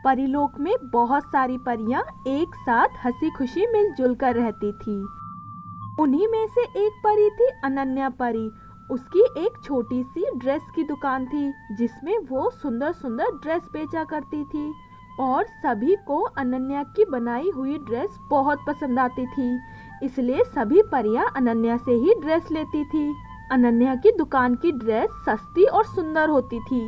परीलोक में बहुत सारी परियां एक साथ हंसी खुशी मिलजुल कर रहती थी। उन्हीं में से एक परी थी अनन्या परी। उसकी एक छोटी सी ड्रेस की दुकान थी जिसमें वो सुंदर सुंदर ड्रेस बेचा करती थी और सभी को अनन्या की बनाई हुई ड्रेस बहुत पसंद आती थी। इसलिए सभी परियां अनन्या से ही ड्रेस लेती थी। अनन्या की दुकान की ड्रेस सस्ती और सुंदर होती थी।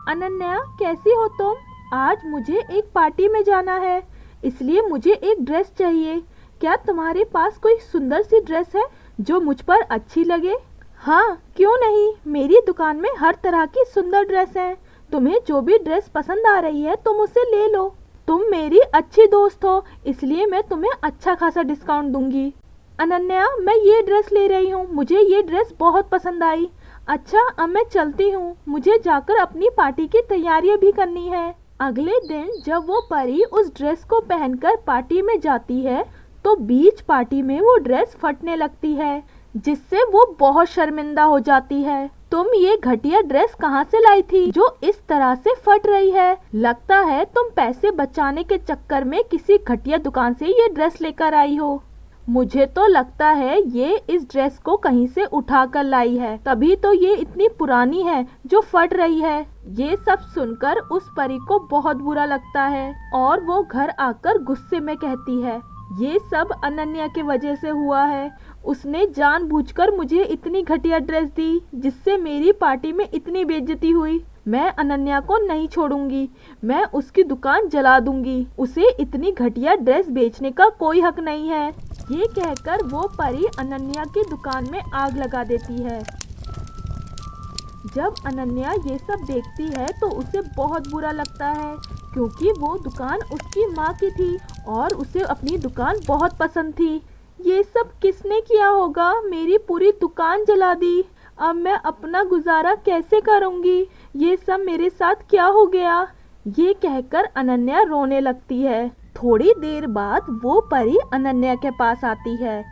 अनन्या, कैसी हो तुम? आज मुझे एक पार्टी में जाना है, इसलिए मुझे एक ड्रेस चाहिए। क्या तुम्हारे पास कोई सुंदर सी ड्रेस है जो मुझ पर अच्छी लगे? हाँ, क्यों नहीं, मेरी दुकान में हर तरह की सुंदर ड्रेस है। तुम्हें जो भी ड्रेस पसंद आ रही है तुम उसे ले लो। तुम मेरी अच्छी दोस्त हो, इसलिए मैं तुम्हें अच्छा खासा डिस्काउंट दूंगी। अनन्या, मैं ये ड्रेस ले रही हूँ, मुझे ये ड्रेस बहुत पसंद आई। अच्छा, अब मैं चलती हूँ, मुझे जाकर अपनी पार्टी की तैयारियां भी करनी है। अगले दिन जब वो परी उस ड्रेस को पहनकर पार्टी में जाती है तो बीच पार्टी में वो ड्रेस फटने लगती है, जिससे वो बहुत शर्मिंदा हो जाती है। तुम ये घटिया ड्रेस कहाँ से लाई थी जो इस तरह से फट रही है? लगता है तुम पैसे बचाने के चक्कर में किसी घटिया दुकान से ये ड्रेस लेकर आई हो। मुझे तो लगता है ये इस ड्रेस को कहीं से उठा कर लाई है, तभी तो ये इतनी पुरानी है जो फट रही है। ये सब सुनकर उस परी को बहुत बुरा लगता है और वो घर आकर गुस्से में कहती है, ये सब अनन्या के वजह से हुआ है। उसने जानबूझकर मुझे इतनी घटिया ड्रेस दी जिससे मेरी पार्टी में इतनी बेइज्जती हुई। मैं अनन्या को नहीं छोड़ूंगी, मैं उसकी दुकान जला दूंगी। उसे इतनी घटिया ड्रेस बेचने का कोई हक नहीं है। ये कहकर वो परी अनन्या की दुकान में आग लगा देती है। जब अनन्या ये सब देखती है तो उसे बहुत बुरा लगता है, क्योंकि वो दुकान उसकी माँ की थी और उसे अपनी दुकान बहुत पसंद थी। ये सब किसने किया होगा? मेरी पूरी दुकान जला दी। अब मैं अपना गुजारा कैसे करूँगी? ये सब मेरे साथ क्या हो गया? ये कहकर अनन्या रोने लगती है। थोड़ी देर बाद वो परी अनन्या के पास आती है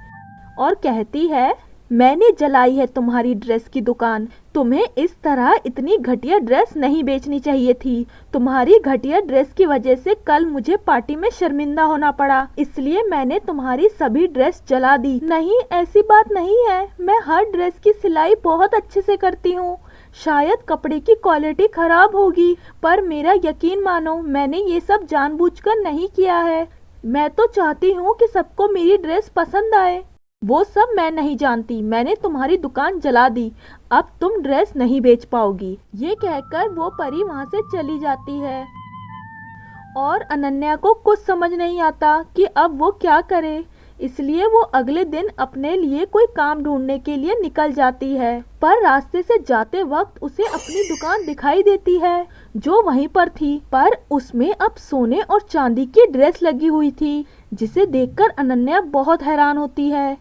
और कहती है, मैंने जलाई है तुम्हारी ड्रेस की दुकान। तुम्हें इस तरह इतनी घटिया ड्रेस नहीं बेचनी चाहिए थी। तुम्हारी घटिया ड्रेस की वजह से कल मुझे पार्टी में शर्मिंदा होना पड़ा, इसलिए मैंने तुम्हारी सभी ड्रेस जला दी। नहीं, ऐसी बात नहीं है, मैं हर ड्रेस की सिलाई बहुत अच्छे से करती हूँ। शायद कपड़े की क्वालिटी खराब होगी, पर मेरा यकीन मानो, मैंने ये सब जानबूझकर नहीं किया है। मैं तो चाहती हूँ कि सबको मेरी ड्रेस पसंद आए। वो सब मैं नहीं जानती, मैंने तुम्हारी दुकान जला दी। अब तुम ड्रेस नहीं बेच पाओगी। ये कहकर वो परी वहाँ से चली जाती है और अनन्या को कुछ समझ नहीं आता कि अब वो क्या करे। इसलिए वो अगले दिन अपने लिए कोई काम ढूंढने के लिए निकल जाती है, पर रास्ते से जाते वक्त उसे अपनी दुकान दिखाई देती है जो वहीं पर थी, पर उसमें अब सोने और चांदी की ड्रेस लगी हुई थी, जिसे देखकर अनन्या बहुत हैरान होती है।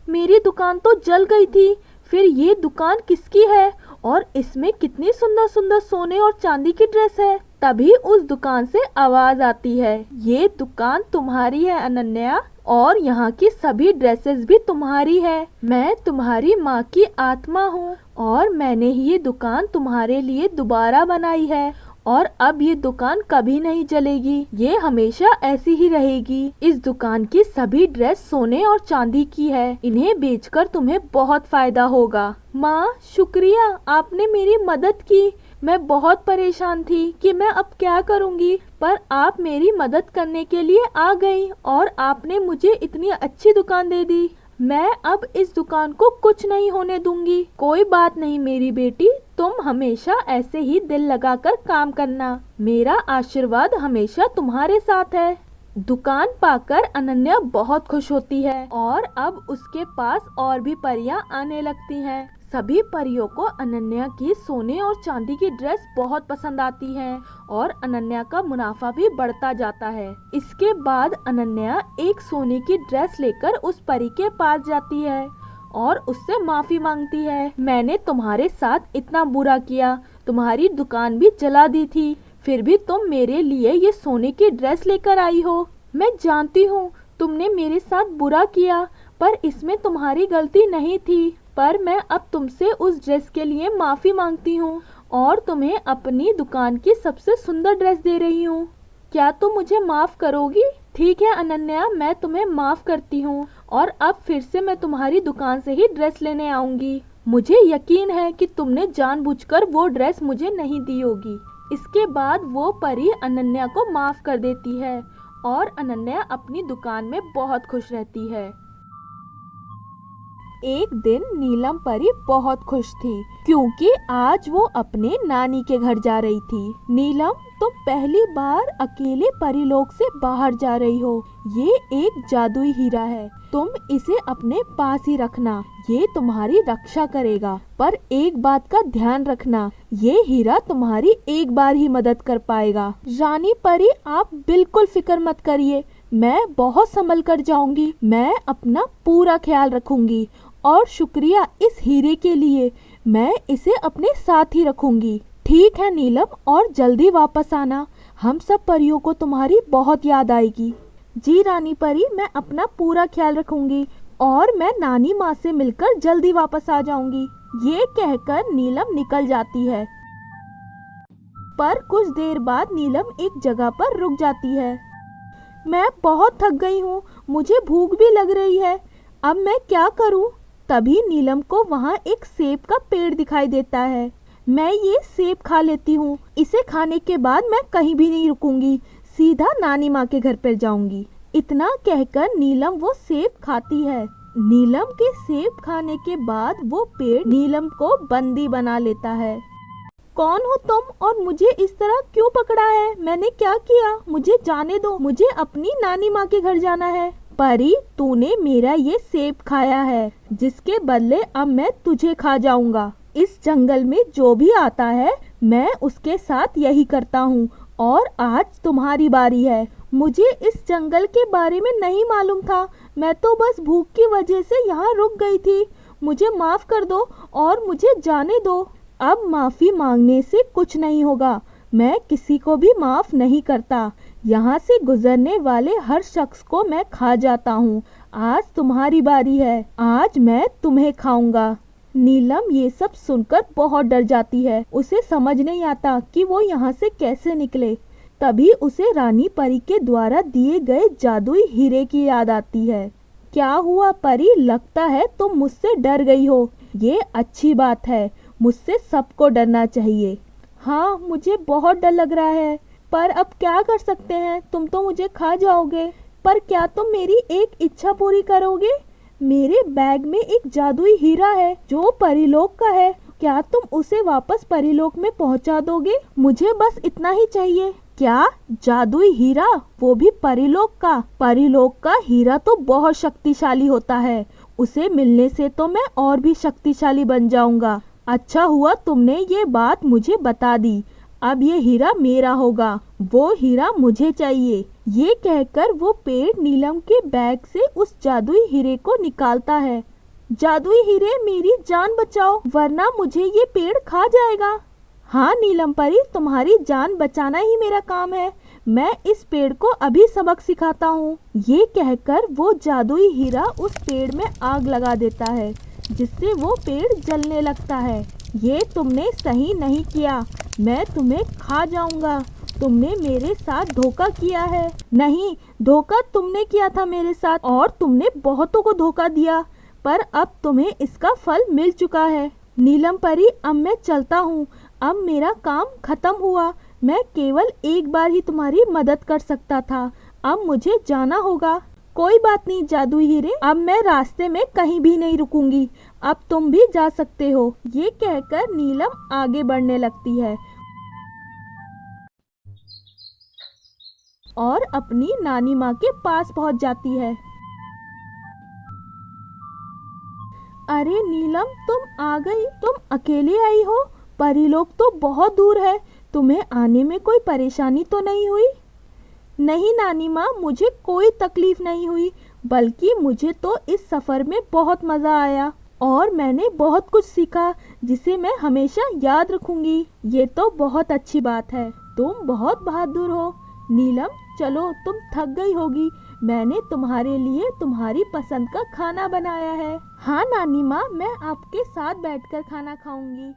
मेरी दुकान तो जल गई थी, फिर ये दुकान किसकी है और इसमें कितनी सुंदर सुंदर सोने और चांदी की ड्रेस है। तभी उस दुकान से आवाज आती है, ये दुकान तुम्हारी है अनन्या, और यहाँ की सभी ड्रेसेस भी तुम्हारी है। मैं तुम्हारी माँ की आत्मा हूँ और मैंने ये दुकान तुम्हारे लिए दोबारा बनाई है और अब ये दुकान कभी नहीं जलेगी, ये हमेशा ऐसी ही रहेगी। इस दुकान की सभी ड्रेस सोने और चांदी की है, इन्हें बेचकर तुम्हें बहुत फायदा होगा। माँ, शुक्रिया, आपने मेरी मदद की। मैं बहुत परेशान थी कि मैं अब क्या करूँगी, पर आप मेरी मदद करने के लिए आ गई और आपने मुझे इतनी अच्छी दुकान दे दी। मैं अब इस दुकान को कुछ नहीं होने दूंगी। कोई बात नहीं मेरी बेटी, तुम हमेशा ऐसे ही दिल लगाकर काम करना। मेरा आशीर्वाद हमेशा तुम्हारे साथ है। दुकान पाकर अनन्या बहुत खुश होती है और अब उसके पास और भी परियां आने लगती हैं। सभी परियों को अनन्या की सोने और चांदी की ड्रेस बहुत पसंद आती है और अनन्या का मुनाफा भी बढ़ता जाता है। इसके बाद अनन्या एक सोने की ड्रेस लेकर उस परी के पास जाती है और उससे माफी मांगती है। मैंने तुम्हारे साथ इतना बुरा किया, तुम्हारी दुकान भी जला दी थी, फिर भी तुम मेरे लिए ये सोने की ड्रेस लेकर आई हो। मैं जानती हूँ तुमने मेरे साथ बुरा किया, पर इसमें तुम्हारी गलती नहीं थी, पर मैं अब तुमसे उस ड्रेस के लिए माफी मांगती हूँ और तुम्हें अपनी दुकान की सबसे सुंदर ड्रेस दे रही हूँ। क्या तुम मुझे माफ करोगी? ठीक है अनन्या, मैं तुम्हें माफ करती हूँ और अब फिर से मैं तुम्हारी दुकान से ही ड्रेस लेने आऊंगी। मुझे यकीन है कि तुमने जानबूझकर वो ड्रेस मुझे नहीं दी होगी। इसके बाद वो परी अनन्या को माफ कर देती है और अनन्या अपनी दुकान में बहुत खुश रहती है। एक दिन नीलम परी बहुत खुश थी क्योंकि आज वो अपने नानी के घर जा रही थी। नीलम, तुम पहली बार अकेले परीलोक से बाहर जा रही हो। ये एक जादुई हीरा है, तुम इसे अपने पास ही रखना, ये तुम्हारी रक्षा करेगा। पर एक बात का ध्यान रखना, ये हीरा तुम्हारी एक बार ही मदद कर पाएगा। रानी परी, आप बिल्कुल फिक्र मत करिए, मैं बहुत संभल कर जाऊंगी। मैं अपना पूरा ख्याल रखूंगी और शुक्रिया इस हीरे के लिए, मैं इसे अपने साथ ही रखूंगी। ठीक है नीलम, और जल्दी वापस आना, हम सब परियों को तुम्हारी बहुत याद आएगी। जी रानी परी, मैं अपना पूरा ख्याल रखूंगी और मैं नानी माँ से मिलकर जल्दी वापस आ जाऊंगी। ये कहकर नीलम निकल जाती है। पर कुछ देर बाद नीलम एक जगह पर रुक जाती है। मैं बहुत थक गई हूँ, मुझे भूख भी लग रही है, अब मैं क्या करूँ? तभी नीलम को वहाँ एक सेब का पेड़ दिखाई देता है। मैं ये सेब खा लेती हूँ, इसे खाने के बाद मैं कहीं भी नहीं रुकूंगी, सीधा नानी माँ के घर पर जाऊंगी। इतना कहकर नीलम वो सेब खाती है। नीलम के सेब खाने के बाद वो पेड़ नीलम को बंदी बना लेता है। कौन हो तुम और मुझे इस तरह क्यों पकड़ा है? मैंने क्या किया? मुझे जाने दो, मुझे अपनी नानी माँ के घर जाना है। परी, तूने मेरा ये सेब खाया है, जिसके बदले अब मैं तुझे खा जाऊंगा। इस जंगल में जो भी आता है मैं उसके साथ यही करता हूँ और आज तुम्हारी बारी है। मुझे इस जंगल के बारे में नहीं मालूम था, मैं तो बस भूख की वजह से यहाँ रुक गई थी। मुझे माफ कर दो और मुझे जाने दो। अब माफी मांगने से कुछ नहीं होगा, मैं किसी को भी माफ नहीं करता। यहाँ से गुजरने वाले हर शख्स को मैं खा जाता हूँ। आज तुम्हारी बारी है, आज मैं तुम्हें खाऊंगा। नीलम ये सब सुनकर बहुत डर जाती है, उसे समझ नहीं आता कि वो यहाँ से कैसे निकले। तभी उसे रानी परी के द्वारा दिए गए जादुई हीरे की याद आती है। क्या हुआ परी, लगता है तुम मुझसे डर गई हो। ये अच्छी बात है, मुझसे सबको डरना चाहिए। हाँ, मुझे बहुत डर लग रहा है, पर अब क्या कर सकते हैं, तुम तो मुझे खा जाओगे। पर क्या तुम मेरी एक इच्छा पूरी करोगे? मेरे बैग में एक जादुई हीरा है जो परीलोक का है, क्या तुम उसे वापस परीलोक में पहुंचा दोगे? मुझे बस इतना ही चाहिए। क्या जादुई हीरा, वो भी परीलोक का? परीलोक का हीरा तो बहुत शक्तिशाली होता है, उसे मिलने से तो मैं और भी शक्तिशाली बन जाऊंगा। अच्छा हुआ तुमने ये बात मुझे बता दी, अब ये हीरा मेरा होगा, वो हीरा मुझे चाहिए। ये कहकर वो पेड़ नीलम के बैग से उस जादुई हीरे को निकालता है। जादुई हीरे, मेरी जान बचाओ वरना मुझे ये पेड़ खा जाएगा। हाँ नीलम परी, तुम्हारी जान बचाना ही मेरा काम है, मैं इस पेड़ को अभी सबक सिखाता हूँ। ये कहकर वो जादुई हीरा उस पेड़ में आग लगा देता है, जिससे वो पेड़ जलने लगता है। ये तुमने सही नहीं किया, मैं तुम्हें खा जाऊंगा, तुमने मेरे साथ धोखा किया है। नहीं, धोखा तुमने किया था मेरे साथ और तुमने बहुतों को धोखा दिया, पर अब तुम्हें इसका फल मिल चुका है। नीलम परी, अब मैं चलता हूँ, अब मेरा काम खत्म हुआ, मैं केवल एक बार ही तुम्हारी मदद कर सकता था, अब मुझे जाना होगा। कोई बात नहीं जादुई हीरे, अब मैं रास्ते में कहीं भी नहीं रुकूंगी, अब तुम भी जा सकते हो। ये कहकर नीलम आगे बढ़ने लगती है और अपनी नानी माँ के पास पहुँच जाती है। अरे नीलम, तुम आ गई, तुम अकेले आई हो? परीलोक तो बहुत दूर है, तुम्हें आने में कोई परेशानी तो नहीं हुई? नहीं नानी माँ, मुझे कोई तकलीफ नहीं हुई, बल्कि मुझे तो इस सफ़र में बहुत मज़ा आया और मैंने बहुत कुछ सीखा जिसे मैं हमेशा याद रखूंगी। ये तो बहुत अच्छी बात है, तुम बहुत बहादुर हो। नीलम, चलो, तुम थक गई होगी, मैंने तुम्हारे लिए तुम्हारी पसंद का खाना बनाया है। हाँ नानी माँ, मैं आपके साथ बैठकर खाना खाऊंगी।